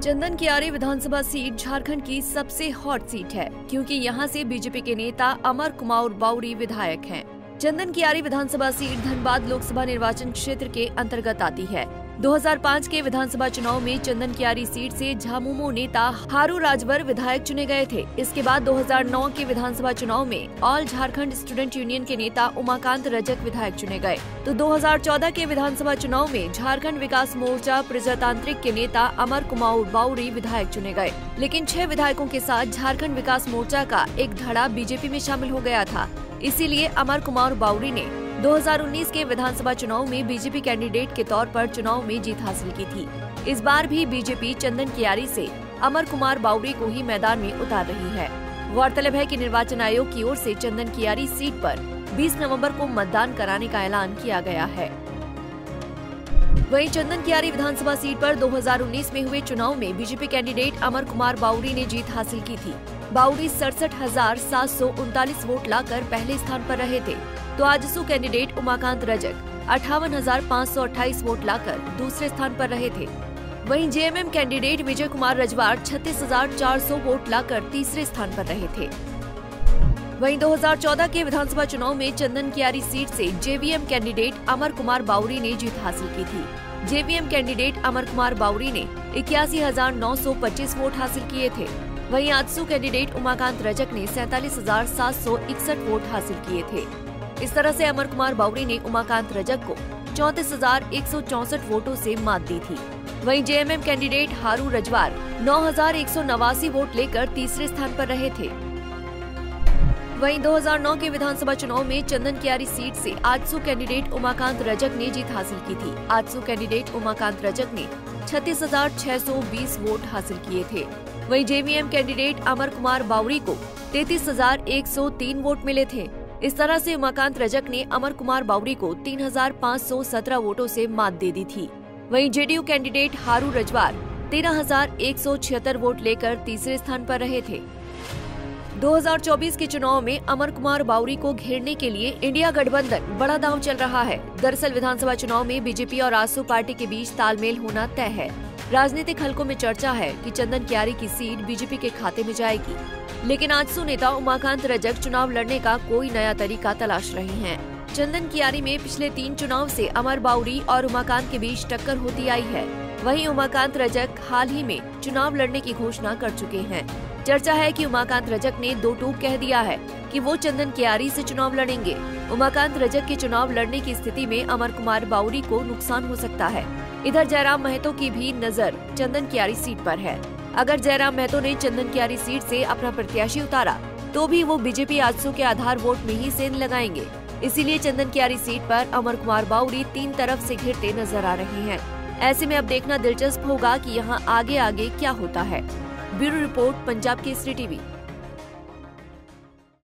चंदन कियारी विधानसभा सीट झारखंड की सबसे हॉट सीट है क्योंकि यहां से बीजेपी के नेता अमर कुमार बावरी विधायक हैं। चंदन कियारी विधानसभा सीट धनबाद लोकसभा निर्वाचन क्षेत्र के अंतर्गत आती है। 2005 के विधानसभा चुनाव में चंदन कियारी सीट से झामुमो नेता हारू राजभर विधायक चुने गए थे। इसके बाद 2009 के विधानसभा चुनाव में ऑल झारखंड स्टूडेंट यूनियन के नेता उमाकांत रजक विधायक चुने गए। तो 2014 के विधानसभा चुनाव में झारखंड विकास मोर्चा प्रजातांत्रिक के नेता अमर कुमार बावरी विधायक चुने गए। लेकिन 6 विधायकों के साथ झारखंड विकास मोर्चा का एक धड़ा बीजेपी में शामिल हो गया था। इसीलिए अमर कुमार बावरी ने 2019 के विधानसभा चुनाव में बीजेपी कैंडिडेट के तौर पर चुनाव में जीत हासिल की थी। इस बार भी बीजेपी चंदन कियारी से अमर कुमार बावरी को ही मैदान में उतार रही है। गौरतलब है कि निर्वाचन आयोग की ओर से चंदन कियारी सीट पर 20 नवंबर को मतदान कराने का ऐलान किया गया है। वहीं चंदन कियारी विधानसभा सीट पर 2019 में हुए चुनाव में बीजेपी कैंडिडेट अमर कुमार बावरी ने जीत हासिल की थी। बावरी 67,739 वोट लाकर पहले स्थान पर रहे थे, तो आजसू कैंडिडेट उमाकांत रजक 58,528 वोट लाकर दूसरे स्थान पर रहे थे। वहीं JMM candidate Vijay Kumar Rajwar 36,400 vote लाकर तीसरे स्थान पर रहे थे। वहीं 2014 के विधानसभा चुनाव में चंदन कियारी सीट से जेवीएम कैंडिडेट अमर कुमार बावरी ने जीत हासिल की थी। जेवीएम कैंडिडेट अमर कुमार बावरी ने 81,925 वोट हासिल किए थे। वहीं आजसू कैंडिडेट उमाकांत रजक ने 47,761 वोट हासिल किए थे। इस तरह से अमर कुमार बावरी ने उमाकांत रजक को 34,164 वोटों से मात दी थी। वहीं जेएमएम कैंडिडेट हारू रजवार 9,189 वोट लेकर तीसरे स्थान पर रहे थे। वहीं 2009 के विधानसभा चुनाव में चंदन कियारी सीट से आजसू कैंडिडेट उमाकांत रजक ने जीत हासिल की थी। आजसू कैंडिडेट उमाकांत रजक ने 36,620 वोट हासिल किए थे। वहीं जेवीएम कैंडिडेट अमर कुमार बावरी को 33,103 वोट मिले थे। इस तरह से उमाकांत रजक ने अमर कुमार बावरी को 3,517 वोटों से मात दे दी थी। वहीं जेडीयू कैंडिडेट हारू रजवार 13,176 वोट लेकर तीसरे स्थान पर रहे थे। 2024 के चुनाव में अमर कुमार बावरी को घेरने के लिए इंडिया गठबंधन बड़ा दांव चल रहा है। दरअसल विधानसभा चुनाव में बीजेपी और आजसू पार्टी के बीच तालमेल होना तय है। राजनीतिक हलकों में चर्चा है कि चंदन कियारी की सीट बीजेपी के खाते में जाएगी, लेकिन आजसू नेता उमाकांत रजक चुनाव लड़ने का कोई नया तरीका तलाश रहे हैं। चंदन कियारी में पिछले 3 चुनाव से अमर बावरी और उमाकांत के बीच टक्कर होती आई है। वहीं उमाकांत रजक हाल ही में चुनाव लड़ने की घोषणा कर चुके हैं। चर्चा है कि उमाकांत रजक ने 2 टूक कह दिया है कि वो चंदन कियारी से चुनाव लड़ेंगे। उमाकांत रजक के चुनाव लड़ने की स्थिति में अमर कुमार बावरी को नुकसान हो सकता है। इधर जयराम महतो की भी नजर चंदन कियारी सीट पर है। अगर जयराम महतो ने चंदन कियारी सीट से अपना प्रत्याशी उतारा तो भी वो बीजेपी आजसू के आधार वोट में ही सेंध लगाएंगे। इसीलिए चंदन कियारी सीट पर अमर कुमार बावरी 3 तरफ से घिरते नजर आ रहे हैं। ऐसे में अब देखना दिलचस्प होगा कि यहाँ आगे आगे क्या होता है। Bureau report, Punjab Kesari TV.